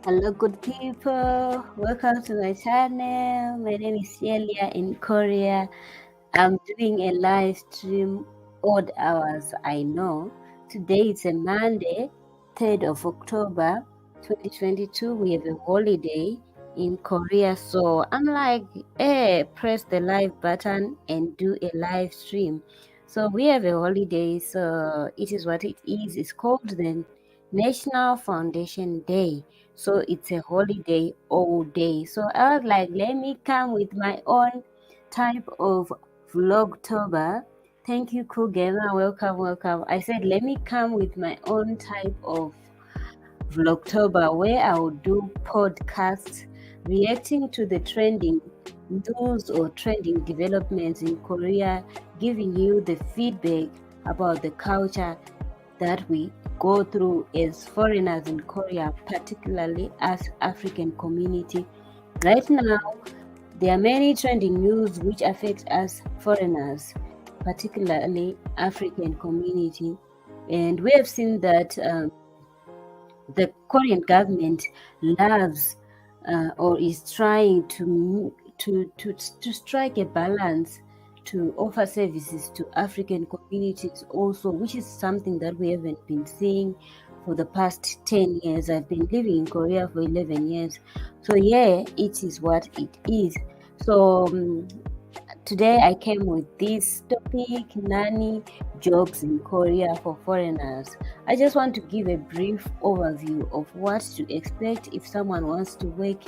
Hello, good people. Welcome to my channel. My name is SHIYELIA in Korea. I'm doing a live stream odd hours, I know. Today is a Monday, 3rd of October 2022. We have a holiday in Korea. So I'm like, hey, press the live button and do a live stream. So we have a holiday, so it is what it is. It's called the National Foundation Day. So it's a holiday all day. So I was like, let me come with my own type of Vlogtober. Thank you, cool gamer. Welcome, welcome. I said, let me come with my own type of Vlogtober where I will do podcasts reacting to the trending news or trending developments in Korea, giving you the feedback about the culture that we go through as foreigners in Korea, particularly as African community. Right now, there are many trending news which affect us foreigners, particularly African community, and we have seen that the Korean government loves or is trying to strike a balance to offer services to African communities also, which is something that we haven't been seeing for the past 10 years. I've been living in Korea for 11 years. So yeah, it is what it is. So today I came with this topic, nanny jobs in Korea for foreigners. I just want to give a brief overview of what to expect if someone wants to work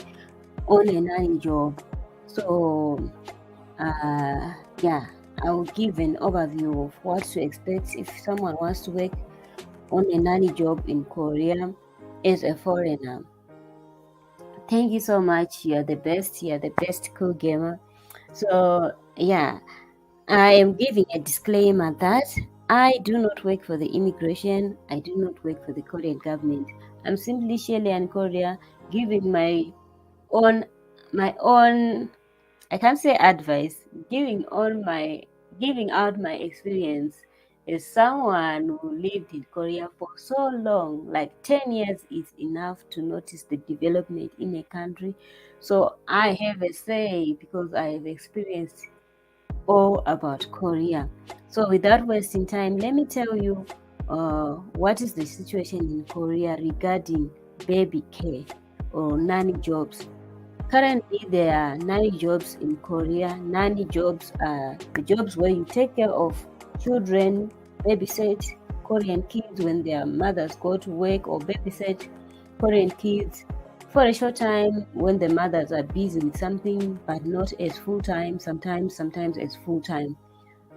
on a nanny job. So yeah, I will give an overview of what to expect if someone wants to work on a nanny job in Korea as a foreigner. Thank you so much. You're the best. You're the best cool gamer. So yeah, I am giving a disclaimer that I do not work for the immigration. I do not work for the Korean government. I'm simply SHIYELIA in Korea, giving own my own I can't say advice, giving out my experience as someone who lived in Korea for so long, like 10 years is enough to notice the development in a country. So I have a say because I have experienced all about Korea. So without wasting time, let me tell you what is the situation in Korea regarding baby care or nanny jobs. Currently, there are nanny jobs in Korea. Nanny jobs are the jobs where you take care of children, babysit Korean kids when their mothers go to work, or babysit Korean kids for a short time when the mothers are busy with something, but not as full time, sometimes as full time.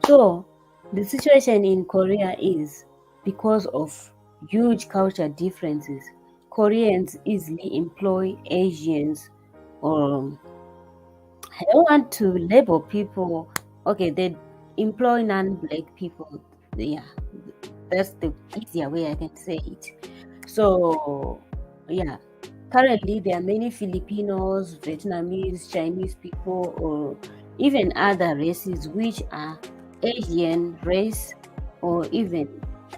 So, the situation in Korea is because of huge culture differences. Koreans easily employ Asians or I don't want to label people. Okay, they employ non-black people. Yeah, that's the easier way I can say it. So, yeah, currently there are many Filipinos, Vietnamese, Chinese people, or even other races which are Asian race or even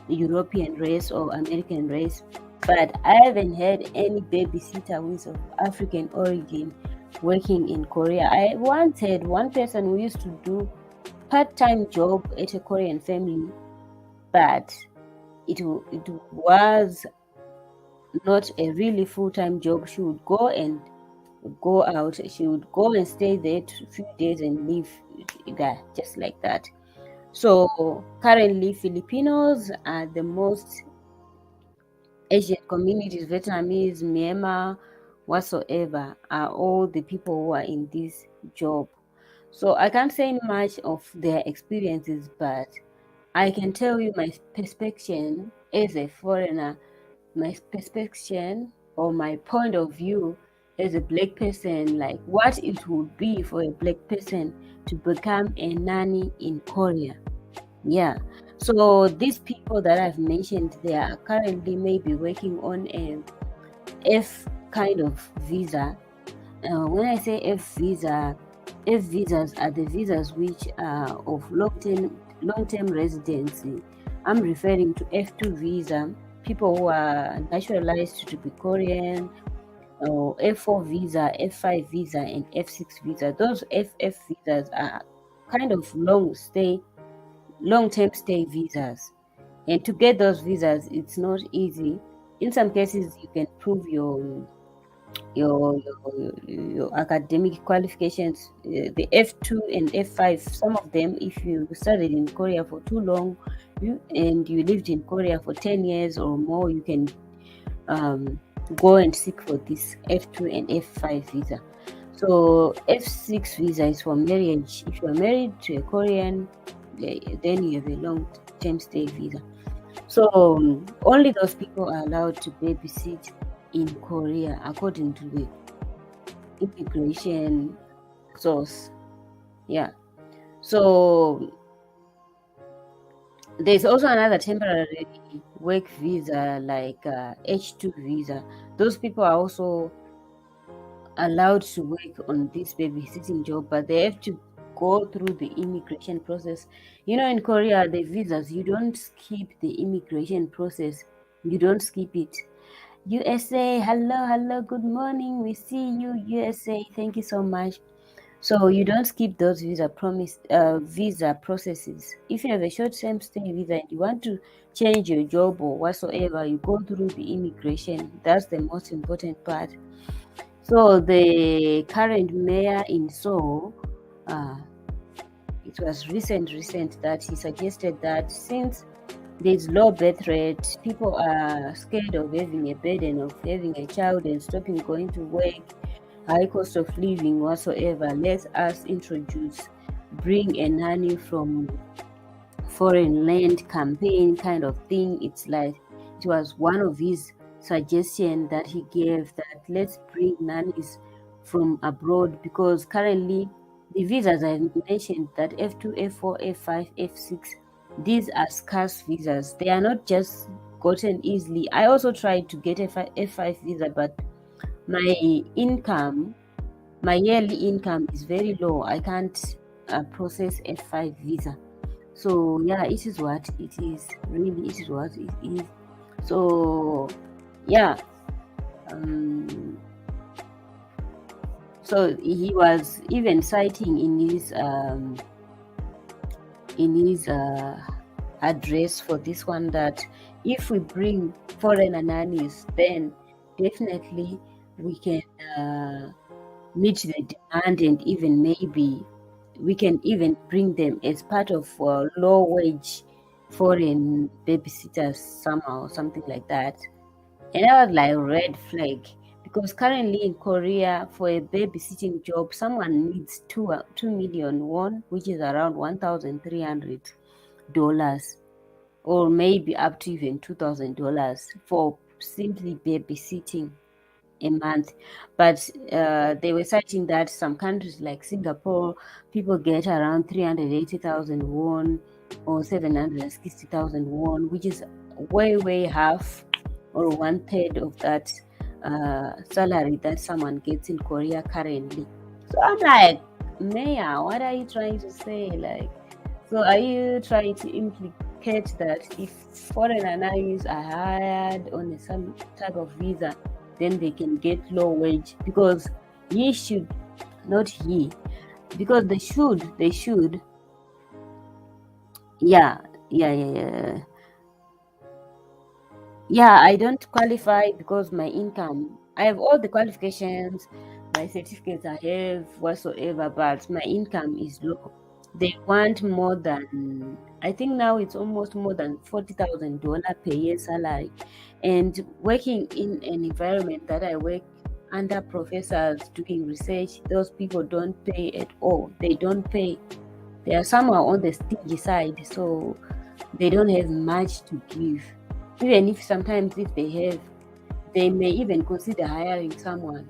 European race or American race. But I haven't had any babysitter who is of African origin working in Korea. I once had one person who used to do part-time job at a Korean family, but it was not a really full-time job. She would go and go out. She would go and stay there a few days and leave there, just like that. So currently, Filipinos are the most Asian communities, Vietnamese, Myanmar, whatsoever, are all the people who are in this job. So I can't say much of their experiences, but I can tell you my perspective as a foreigner, my perspective or my point of view as a black person, like what it would be for a black person to become a nanny in Korea. Yeah. So these people that I've mentioned, they are currently maybe working on a F kind of visa. When I say F visas are the visas which are of long-term residency. I'm referring to F2 visa, people who are naturalized to be Korean, or F4 visa, F5 visa, and F6 visa. Those FF visas are kind of long-term stay visas. And to get those visas, it's not easy. In some cases, you can prove your academic qualifications. The F2 and F5, some of them, if you studied in Korea for too long, and you lived in Korea for 10 years or more, you can go and seek for this F2 and F5 visa. So F6 visa is for marriage. If you are married to a Korean, then you have a long-term stay visa. So only those people are allowed to babysit in Korea according to the immigration source. Yeah. So there's also another temporary work visa like H2 visa. Those people are also allowed to work on this babysitting job, but they have to go through the immigration process. In Korea, the visas, you don't skip the immigration process. You don't skip it. USA, hello, good morning. We see you, USA. Thank you so much. So you don't skip those visa processes. If you have a short-term stay visa and you want to change your job or whatsoever, you go through the immigration. That's the most important part. So the current mayor in Seoul, it was recent that he suggested that since there's low birth rate, people are scared of having a burden of having a child and stopping going to work, high cost of living whatsoever. Let us bring a nanny from foreign land campaign kind of thing. It was one of his suggestions that he gave, that let's bring nannies from abroad, because currently the visas I mentioned, that F2, F4, F5, F6, these are scarce visas. They are not just gotten easily. I also tried to get a F5 visa, but my yearly income is very low. I can't process F5 visa. So yeah, it is what it is. Really, it is what it is. So yeah, so he was even citing in his address for this one that if we bring foreigner nannies, then definitely we can meet the demand, and even maybe we can even bring them as part of low wage foreign babysitters somehow, something like that. And I was like, red flag, because currently in Korea, for a babysitting job, someone needs 2 million won, which is around $1,300, or maybe up to even $2,000 for simply babysitting a month. But they were citing that some countries like Singapore, people get around 380,000 won or 760,000 won, which is way half or 1/3 of that salary that someone gets in Korea currently. So I'm like, Maya, what are you trying to say? Like, so are you trying to implicate that if foreigner nannies are hired on some type of visa, then they can get low wage? Because he should, not he, because they should. Yeah. I don't qualify because my income, I have all the qualifications, my certificates I have whatsoever, but my income is low. They want more than, I think now it's almost more than $40,000 per year salary. And working in an environment that I work under professors doing research, those people don't pay at all. They don't pay. They are somehow on the stingy side, so they don't have much to give. Even if sometimes if they have, they may even consider hiring someone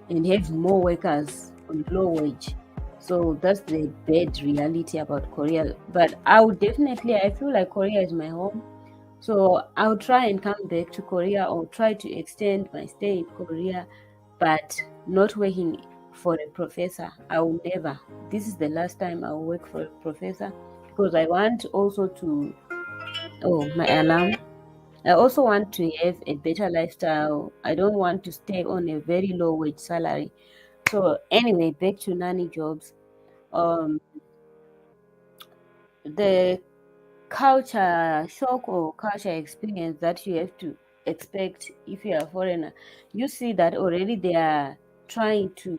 and have more workers on low wage. So that's the bad reality about Korea. But I feel like Korea is my home. So I'll try and come back to Korea, or try to extend my stay in Korea, but not working for a professor. I will never. This is the last time I will work for a professor, because I want also to, oh, my alarm. I also want to have a better lifestyle. I don't want to stay on a very low wage salary. So anyway, back to nanny jobs. Um, the culture shock or culture experience that you have to expect if you are a foreigner, you see that already they are trying to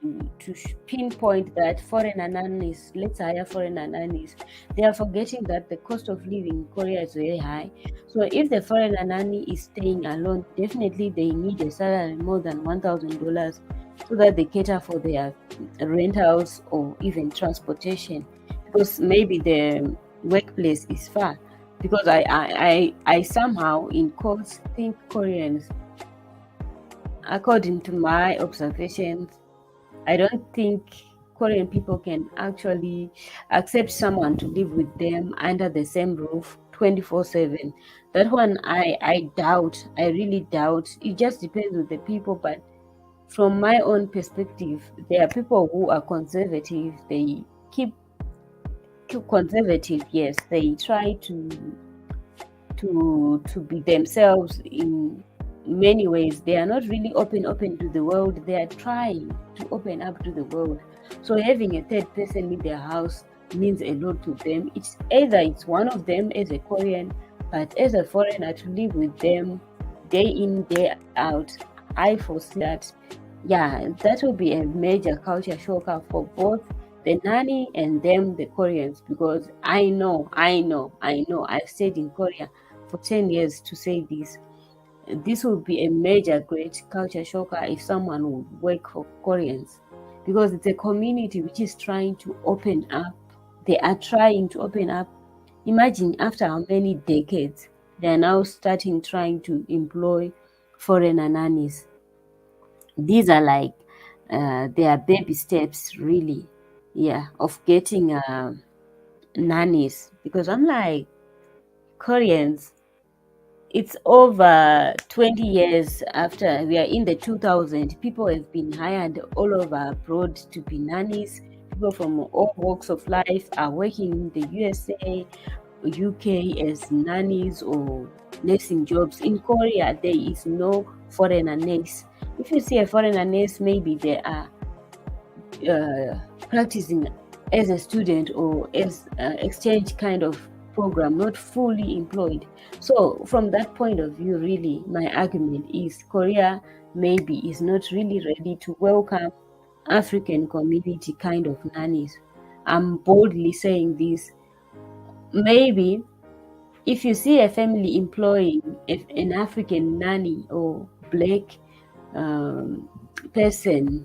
pinpoint that foreigner nannies, let's hire foreigner nannies. They are forgetting that the cost of living in Korea is very high. So if the foreigner nanny is staying alone, definitely they need a salary more than $1,000 so that they cater for their rentals or even transportation, because maybe the workplace is far. Because I somehow in quotes think Koreans, according to my observations, I don't think Korean people can actually accept someone to live with them under the same roof 24/7. That one I doubt. I really doubt. It just depends on the people, but from my own perspective, there are people who are conservative. They keep conservative, yes. They try to be themselves in many ways. They are not really open to the world. They are trying to open up to the world. So having a third person in their house means a lot to them. It's either it's one of them as a Korean, but as a foreigner to live with them day in, day out, I foresee that, yeah, that will be a major culture shocker for both the nanny and them, the Koreans, because I've stayed in Korea for 10 years to say this. This would be a major great culture shocker if someone would work for Koreans, because it's a community which is trying to open up. They are trying to open up. Imagine after how many decades they are now trying to employ foreigner nannies. These are like they are baby steps, really, yeah, of getting nannies. Because I'm like, Koreans, it's over 20 years after we are in the 2000s. People have been hired all over abroad to be nannies. People from all walks of life are working in the USA, UK as nannies or nursing jobs. In Korea, there is no foreigner nurse. If you see a foreigner nurse, maybe they are practicing as a student or as exchange kind of program, not fully employed. So from that point of view, really, my argument is Korea maybe is not really ready to welcome African community kind of nannies. I'm boldly saying this. Maybe if you see a family employing an African nanny or black um, person,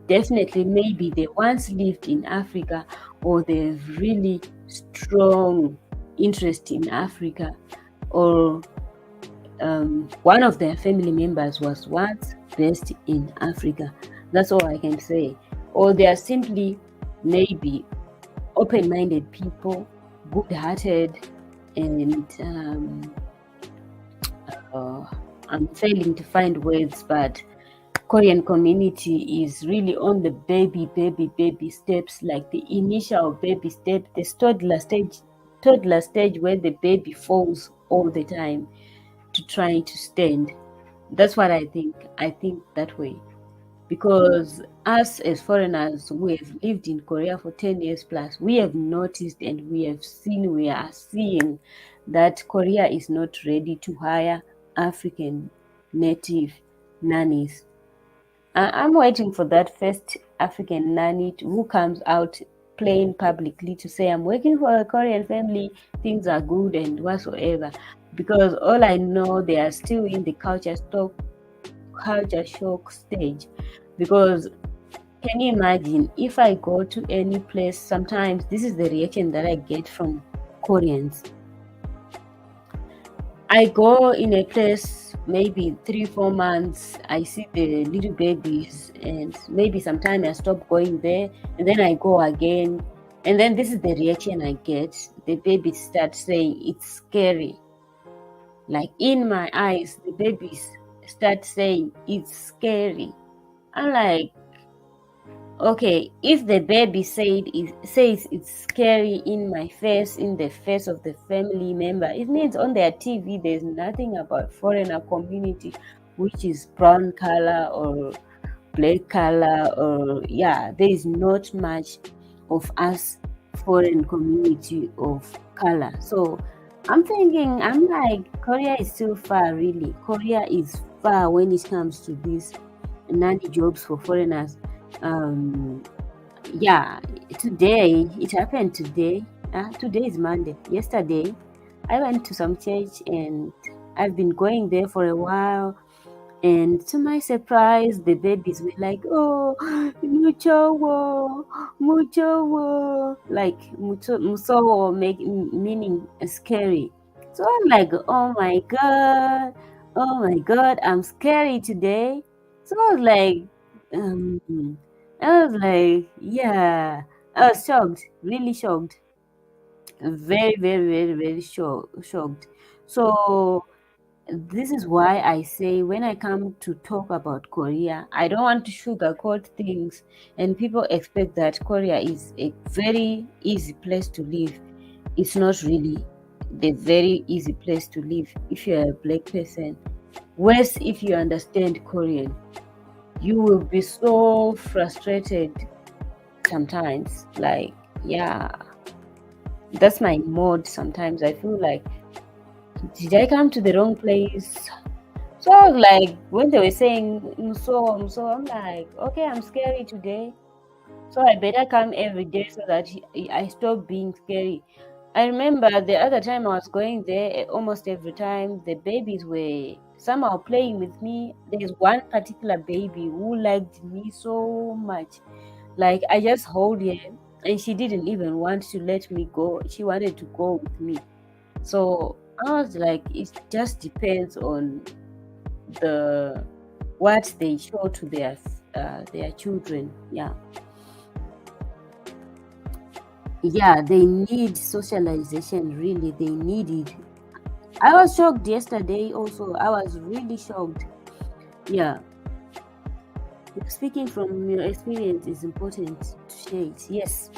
definitely maybe they once lived in Africa or they have really strong interest in Africa, or one of their family members was once based in Africa. That's all I can say. Or they are simply maybe open-minded people, good-hearted, and I'm failing to find words, but Korean community is really on the baby steps, like the initial baby step, the toddler stage where the baby falls all the time to try to stand. That's what I think. I think that way. Because us as foreigners who have lived in Korea for 10 years plus, we have noticed and we are seeing that Korea is not ready to hire African native nannies. I'm waiting for that first African nanny who comes out plain publicly to say, I'm working for a Korean family, things are good and whatsoever. Because all I know, they are still in the culture shock stage. Because can you imagine if I go to any place, sometimes this is the reaction that I get from Koreans. I go in a place maybe 3-4 months, I see the little babies, and maybe sometimes I stop going there and then I go again, and then this is the reaction I get. The babies start saying it's scary. Like in my eyes, the babies start saying it's scary. I'm like, Okay, if the baby says it's scary in my face, in the face of the family member, it means on their TV there's nothing about foreigner community, which is brown color or black color, or yeah, there is not much of us foreign community of color. So I'm thinking, I'm like, Korea is still far, really. Korea is far when it comes to these nanny jobs for foreigners. Yeah, today it happened today. Today is Monday. Yesterday I went to some church and I've been going there for a while. And to my surprise, the babies were like, "Oh, muchowo, muchowo," like musowo, meaning scary. So I'm like, oh my god, I'm scary today. So um, I was like, yeah, I was shocked, really shocked, very, very, very, very shocked. So this is why I say when I come to talk about Korea, I don't want to sugarcoat things, and people expect that Korea is a very easy place to live. It's not really the very easy place to live if you're a black person. Worse, if you understand Korean, you will be so frustrated sometimes. Like, yeah, that's my mode sometimes. I feel like, did I come to the wrong place? So I was like, when they were saying so I'm like, okay, I'm scary today, so I better come every day so that I stop being scary. I remember the other time I was going there, almost every time the babies were somehow playing with me. There's one particular baby who liked me so much, like I just hold her, and she didn't even want to let me go. She wanted to go with me. So I was like, it just depends on what they show to their children. Yeah, they need socialization, really, they need it. I was shocked yesterday also. I was really shocked. Yeah, speaking from your experience is important to share it. Yes.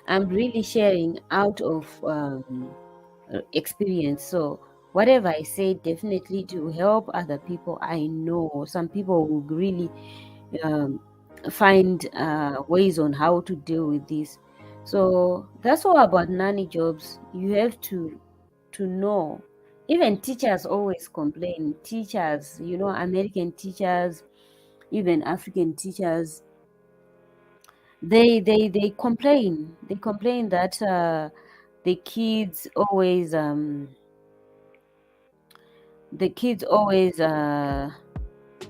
I'm really sharing out of experience. So whatever I say, definitely to help other people. I know some people will really um, find ways on how to deal with this. So that's all about nanny jobs. You have to know. Even teachers always complain. Teachers, American teachers, even African teachers, they complain. They complain that the kids always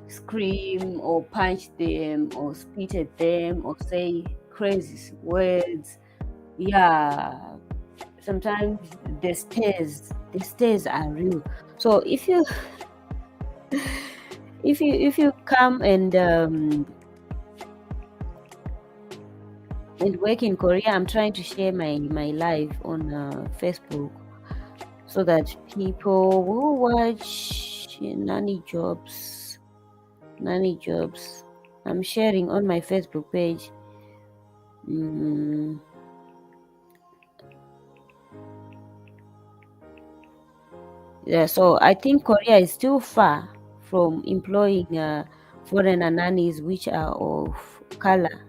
scream or punch them or spit at them or say crazy words. Yeah, sometimes the stares are real. So if you come and work in Korea, I'm trying to share my life on Facebook so that people who watch nanny jobs, I'm sharing on my Facebook page. Yeah, so I think Korea is still far from employing foreigner nannies which are of color,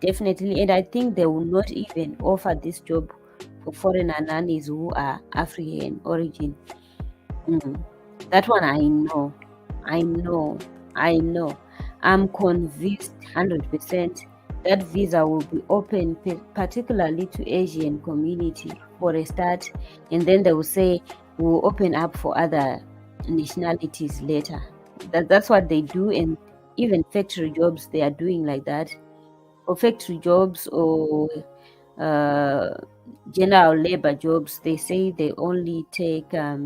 definitely. And I think they will not even offer this job for foreigner nannies who are African origin. That one I know. I'm convinced 100% that visa will be open particularly to Asian community for a start, and then they will say we'll open up for other nationalities later. That's what they do. And even factory jobs, they are doing like that. For factory jobs or general labor jobs, they say they only take the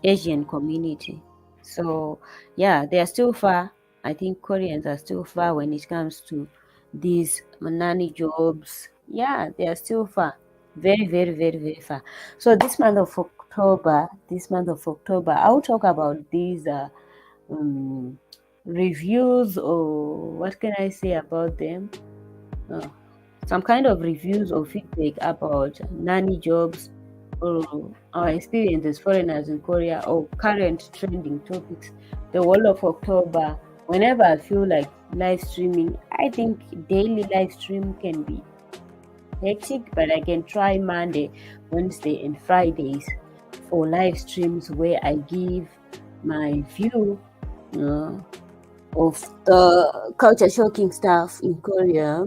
Asian community. So yeah, they are still far. I think Koreans are still far when it comes to these nanny jobs. Yeah, they are still far. Very, very, very, very far. So this month of October, this month of October, I'll talk about these reviews, or what can I say about them? Uh, some kind of reviews or feedback about nanny jobs, or our experience as foreigners in Korea, or current trending topics. The whole of October, whenever I feel like live streaming, I think daily live stream can be hectic, but I can try Monday, Wednesday, and Fridays for live streams where I give my view of the culture shocking stuff in Korea.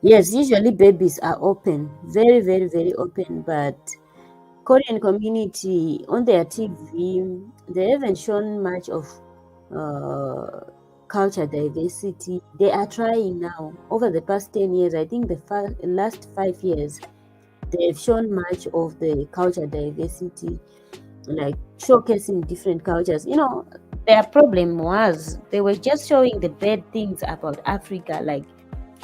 Yes, usually babies are open, very, very, very open, but Korean community on their TV, they haven't shown much of culture diversity. They are trying now. Over the past 10 years, I think the last 5 years, they've shown much of the culture diversity, like showcasing different cultures. Their problem was they were just showing the bad things about Africa, like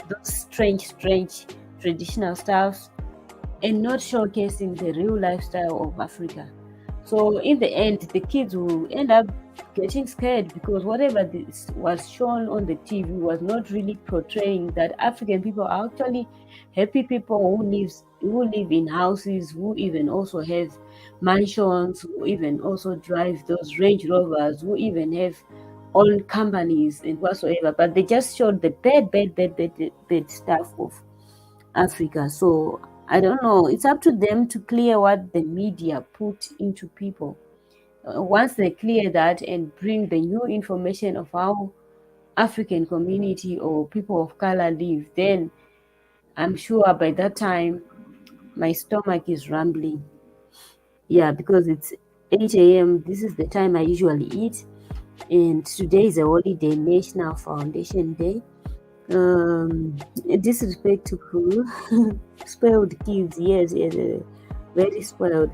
those strange traditional stuff, and not showcasing the real lifestyle of Africa. So in the end, the kids will end up getting scared because whatever this was shown on the TV was not really portraying that African people are actually happy people who live in houses, who even also have mansions, who even also drive those Range Rovers, who even have own companies and whatsoever. But they just showed the bad stuff of Africa. So I don't know. It's up to them to clear what the media put into people. Once they clear that and bring the new information of how African community or people of color live, then I'm sure by that time my stomach is rumbling. Yeah, because it's 8 a.m. This is the time I usually eat. And today is a holiday, National Foundation Day. Disrespectful, spoiled kids, yes, very spoiled.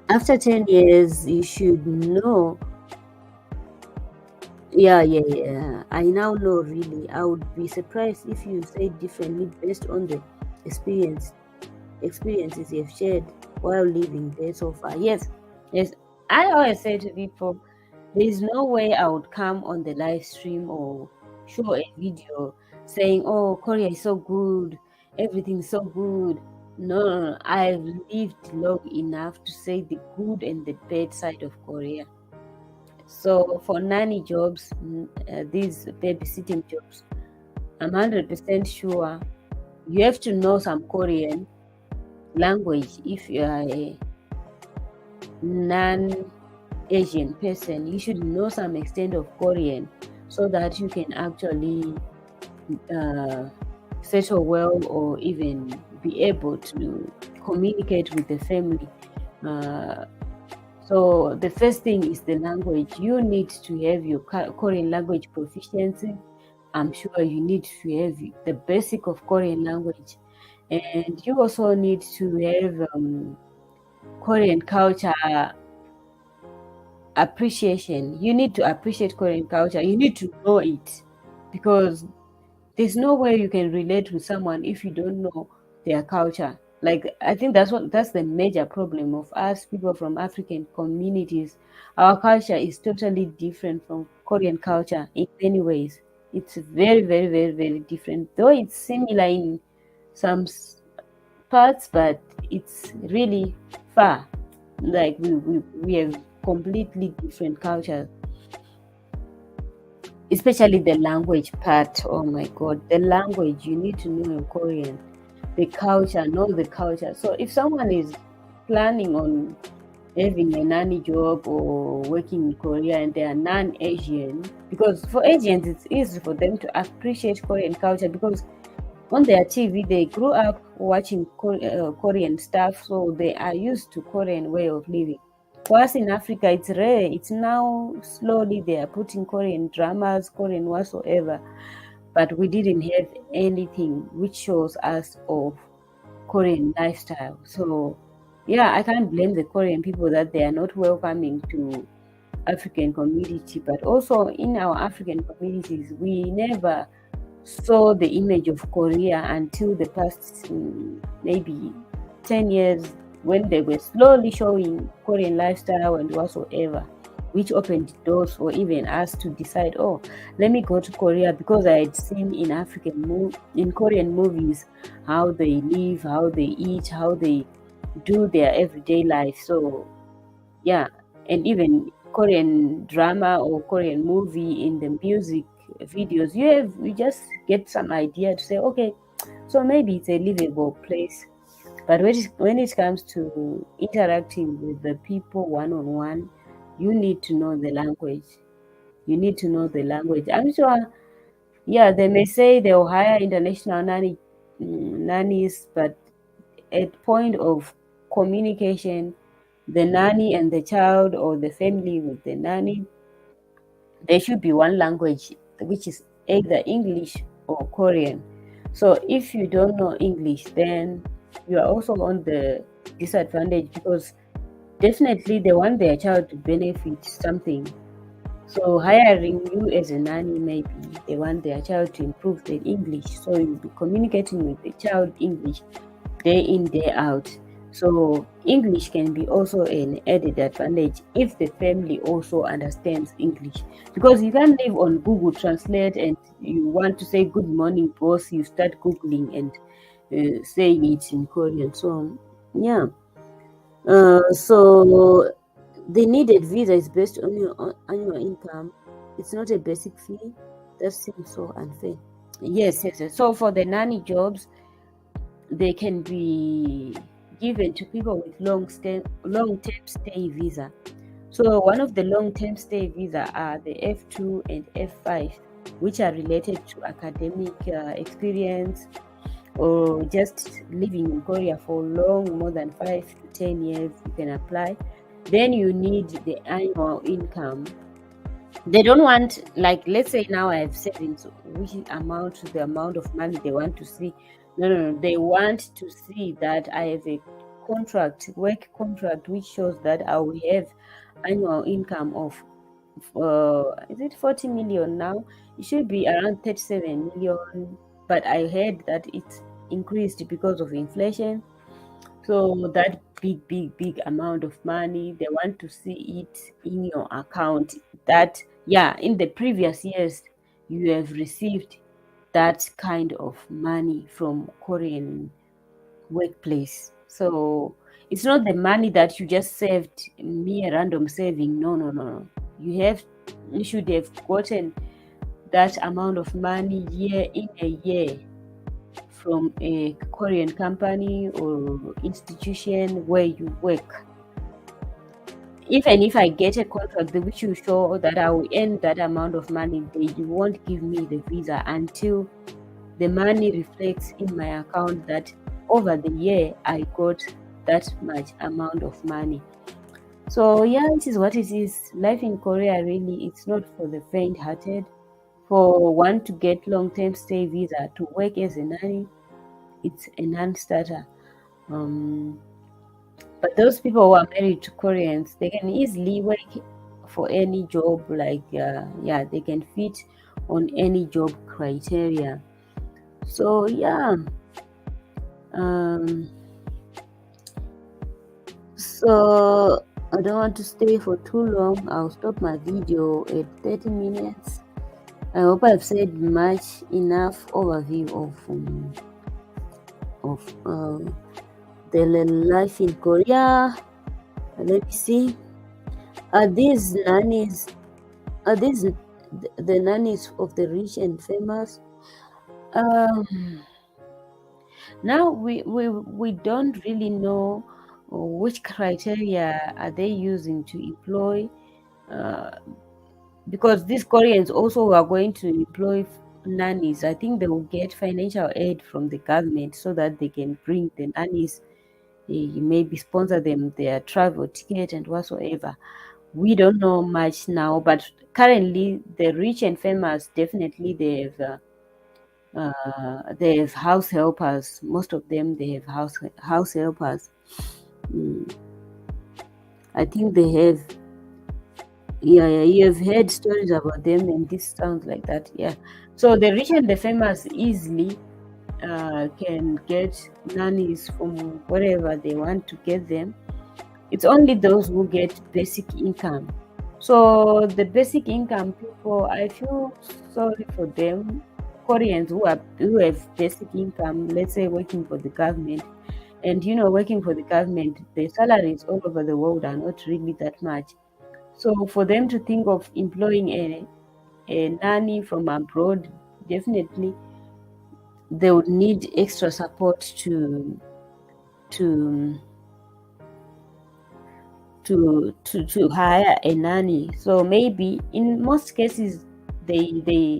After 10 years, you should know. Yeah. I now know, really. I would be surprised if you say differently based on the experiences you've shared while living there so far. Yes. I always say to people, there is no way I would come on the live stream or show a video saying, "Oh, Korea is so good, everything's so good." No. I've lived long enough to say the good and the bad side of Korea. So for nanny jobs, these babysitting jobs, I'm 100% sure you have to know some Korean language. If you are a non-Asian person, you should know some extent of Korean so that you can actually settle well or even be able to communicate with the family. So the first thing is the language. You need to have your Korean language proficiency. I'm sure you need to have the basic of Korean language. And you also need to have Korean culture appreciation. You need to appreciate Korean culture. You need to know it, because there's no way you can relate with someone if you don't know their culture. Like, I think that's the major problem of us people from African communities. Our culture is totally different from Korean culture in many ways. It's very, very, very, very different, though it's similar in some parts, but it's really far. Like, we have completely different cultures, especially the language part. Oh my god, the language, you need to know in Korean. The culture, know the culture. So if someone is planning on having a nanny job or working in Korea and they are non-Asian, because for Asians it's easy for them to appreciate Korean culture because on their TV they grew up watching Korean stuff, so they are used to Korean way of living. For us in Africa, it's rare. It's now slowly they are putting Korean dramas, Korean whatsoever, but we didn't have anything which shows us of Korean lifestyle. So yeah, I can't blame the Korean people that they are not welcoming to African community, but also in our African communities, we never saw the image of Korea until the past maybe 10 years, when they were slowly showing Korean lifestyle and whatsoever, which opened doors for even us to decide, oh, let me go to Korea, because I had seen in Korean movies how they live, how they eat, how they do their everyday life. So yeah, and even Korean drama or Korean movie, in the music videos, you just get some idea to say, okay, so maybe it's a livable place. But when it comes to interacting with the people one on one, you need to know the language. You need to know the language. I'm sure, yeah, they may say they'll hire international nannies, but at point of communication, the nanny and the child, or the family with the nanny, there should be one language, which is either English or Korean. So if you don't know English, then you are also on the disadvantage, because definitely they want their child to benefit something. So hiring you as a nanny, maybe they want their child to improve their English. So you'll be communicating with the child English day in, day out. So English can be also an added advantage if the family also understands English, because you can't live on Google Translate and you want to say good morning boss, you start Googling and saying it in Korean. So yeah, so the needed visa is based on your annual income. It's not a basic fee. That seems so unfair. Yes. So for the nanny jobs, they can be given to people with long-term stay visa. So one of the long-term stay visa are the F2 and F5, which are related to academic experience, or just living in Korea for long, more than 5 to 10 years. You can apply. Then you need the annual income. They don't want, like, let's say now I have savings, which amount to the amount of money they want to see. No. They want to see that I have a work contract, which shows that I will have annual income of, is it 40 million now? It should be around 37 million, but I heard that it's increased because of inflation. So that big amount of money, they want to see it in your account, that yeah, in the previous years you have received that kind of money from Korean workplace. So it's not the money that you just saved, mere random saving. No. You should have gotten that amount of money year in a year from a Korean company or institution where you work. Even if I get a contract which will show that I will earn that amount of money, they won't give me the visa until the money reflects in my account that over the year I got that much amount of money. So yeah, this is what it is. Life in Korea, really, it's not for the faint-hearted. For one to get long-term stay visa to work as a nanny, it's a non-starter. But those people who are married to Koreans, they can easily work for any job. Like they can fit on any job criteria. So yeah. So I don't want to stay for too long. I'll stop my video at 30 minutes. I hope I've said much enough overview of the life in Korea. Let me see. Are these nannies? Are these the nannies of the rich and famous? Now we don't really know which criteria are they using to employ, because these Koreans also are going to employ nannies. I think they will get financial aid from the government so that they can bring the nannies, maybe sponsor them their travel ticket and whatsoever. We don't know much now, but currently the rich and famous, definitely they have house helpers. Most of them, they have house helpers. I think they have. Yeah, you have heard stories about them, and this sounds like that. Yeah. So the rich and the famous easily can get nannies from wherever they want to get them. It's only those who get basic income. So the basic income people, I feel sorry for them. Koreans who have basic income, let's say working for the government, and working for the government, the salaries all over the world are not really that much. So for them to think of employing a nanny from abroad, definitely they would need extra support to to hire a nanny. So maybe in most cases they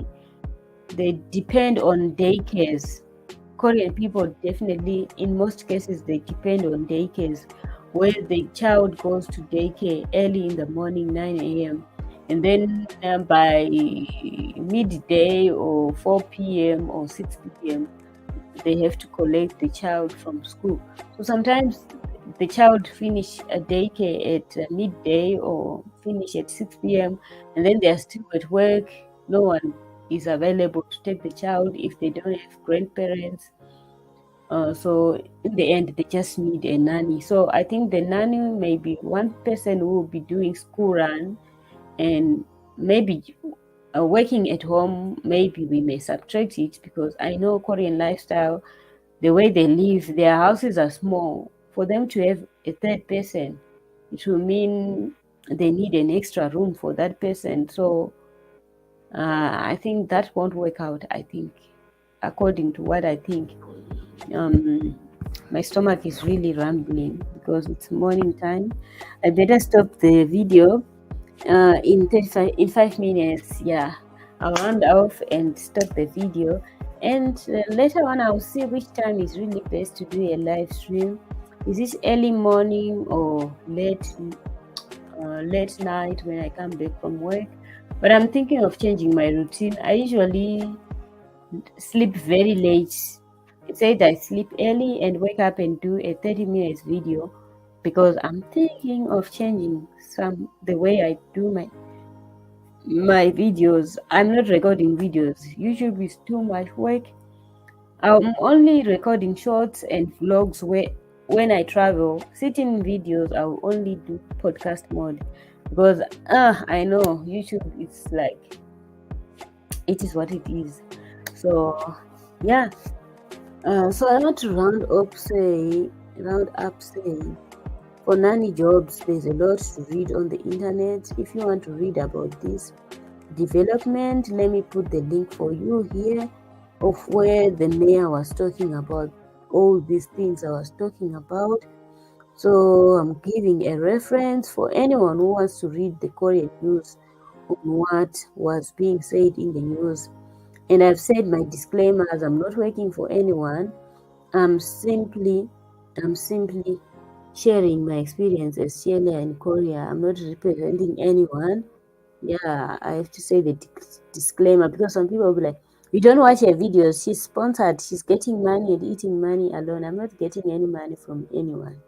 depend on daycares. Korean people definitely, in most cases, they depend on daycares, where the child goes to daycare early in the morning, 9 a.m., and then by midday or 4 p.m. or 6 p.m., they have to collect the child from school. So sometimes the child finish a daycare at midday or finish at 6 p.m., and then they are still at work. No one is available to take the child if they don't have grandparents. So in the end, they just need a nanny. So I think the nanny may be one person who will be doing school run, and maybe working at home. Maybe we may subtract it, because I know Korean lifestyle, the way they live, their houses are small. For them to have a third person, it will mean they need an extra room for that person. So I think that won't work out. I think, according to what I think, my stomach is really rumbling because it's morning time. I better stop the video in 5 minutes. Yeah, I'll round off and stop the video, and later on I'll see which time is really best to do a live stream. Is this early morning or late night when I come back from work? But I'm thinking of changing my routine. I usually sleep very late. It said I sleep early and wake up and do a 30 minutes video, because I'm thinking of changing the way I do my videos. I'm not recording videos. YouTube is too much work. I'm only recording shorts and vlogs where when I travel. Sitting videos, I'll only do podcast mode, because I know YouTube is like, it is what it is. So yeah. So I want to round up saying, for nanny jobs, there's a lot to read on the internet. If you want to read about this development, let me put the link for you here of where the mayor was talking about all these things I was talking about. So I'm giving a reference for anyone who wants to read the Korean news on what was being said in the news. And I've said my disclaimers. I'm not working for anyone. I'm simply sharing my experience as SHIYELIA in Korea. I'm not representing anyone. Yeah, I have to say the disclaimer, because some people will be like, "You don't watch her videos. She's sponsored. She's getting money and eating money alone." I'm not getting any money from anyone.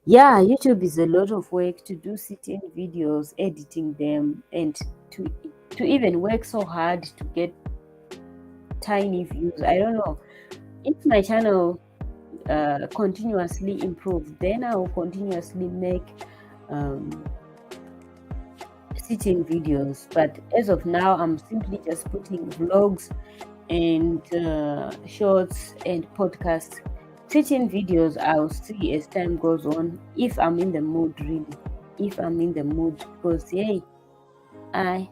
Yeah, YouTube is a lot of work to do sitting videos, editing them, and to even work so hard to get tiny views. I don't know. If my channel continuously improve, then I will continuously make sitting videos. But as of now, I'm simply just putting vlogs and shorts and podcasts. Sitting videos, I'll see as time goes on, if I'm in the mood, really. If I'm in the mood, because hey, I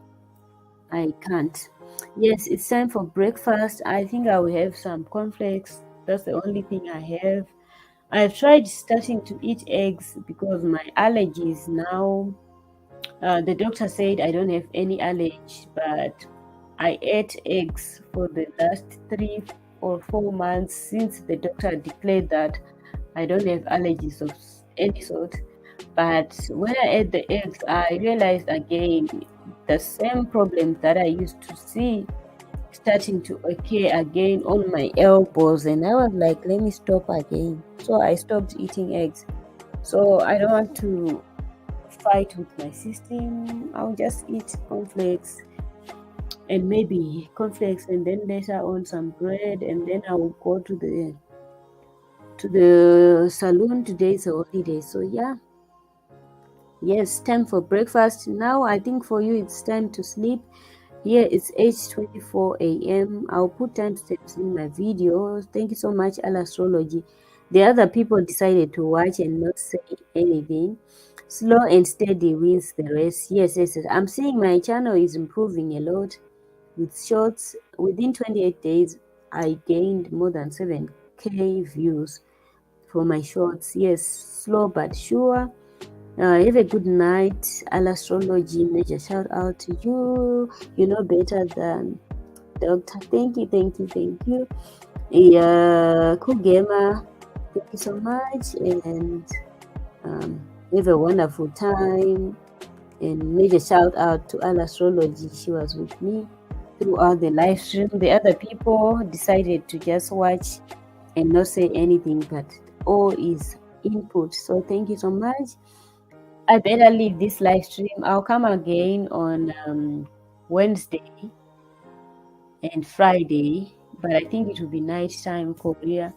can't. Yes, it's time for breakfast. I think I will have some cornflakes. That's the only thing I have. I've tried starting to eat eggs because my allergies now. The doctor said I don't have any allergy, but I ate eggs for the last 3 or 4 months since the doctor declared that I don't have allergies of any sort. But when I ate the eggs, I realized again the same problem that I used to see starting to occur again on my elbows, and I was like, let me stop again. So I stopped eating eggs. So I don't want to fight with my system. I'll just eat cornflakes and maybe cornflakes, and then later on some bread, and then I will go to the salon. Today is a holiday, so yeah. Yes, time for breakfast. Now I think for you it's time to sleep. Here it's 8:24 a.m. I'll put timestamps in my video. Thank you so much, Al Astrology. The other people decided to watch and not say anything. Slow and steady wins the race. Yes, yes, yes. I'm seeing my channel is improving a lot with shorts. Within 28 days, I gained more than 7K views for my shorts. Yes, slow but sure. Have a good night, Al Astrology. Major shout out to you. You know better than doctor. Thank you, thank you, thank you. Yeah, cool gamer. Thank you so much, and have a wonderful time. And major shout out to Al Astrology. She was with me throughout the live stream. The other people decided to just watch and not say anything, but all is input. So thank you so much. I better leave this live stream. I'll come again on Wednesday and Friday, but I think it will be night time, Korea.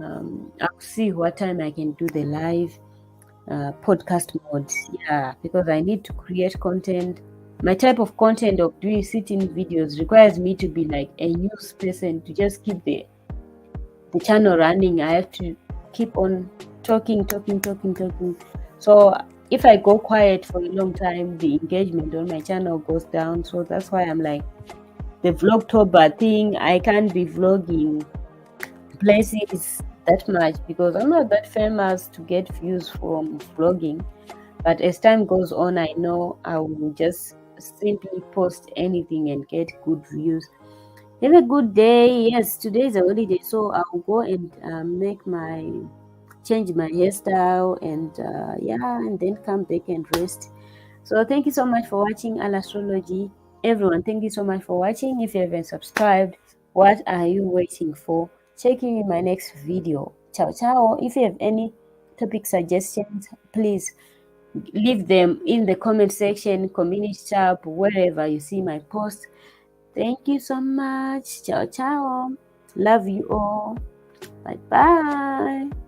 I'll see what time I can do the live podcast mode. Yeah, because I need to create content. My type of content of doing sitting videos requires me to be like a news person to just keep the channel running. I have to keep on talking. So if I go quiet for a long time, the engagement on my channel goes down. So that's why I'm like, the vlogtober thing, I can't be vlogging places that much because I'm not that famous to get views from vlogging. But as time goes on, I know I will just simply post anything and get good views. Have a good day. Yes, today is a holiday, so I'll go and change my hairstyle, and and then come back and rest. So thank you so much for watching Al Astrology. Everyone, thank you so much for watching. If you haven't subscribed, what are you waiting for? Check you in my next video. Ciao, ciao. If you have any topic suggestions, please leave them in the comment section, community tab, wherever you see my post. Thank you so much. Ciao, ciao. Love you all. Bye bye.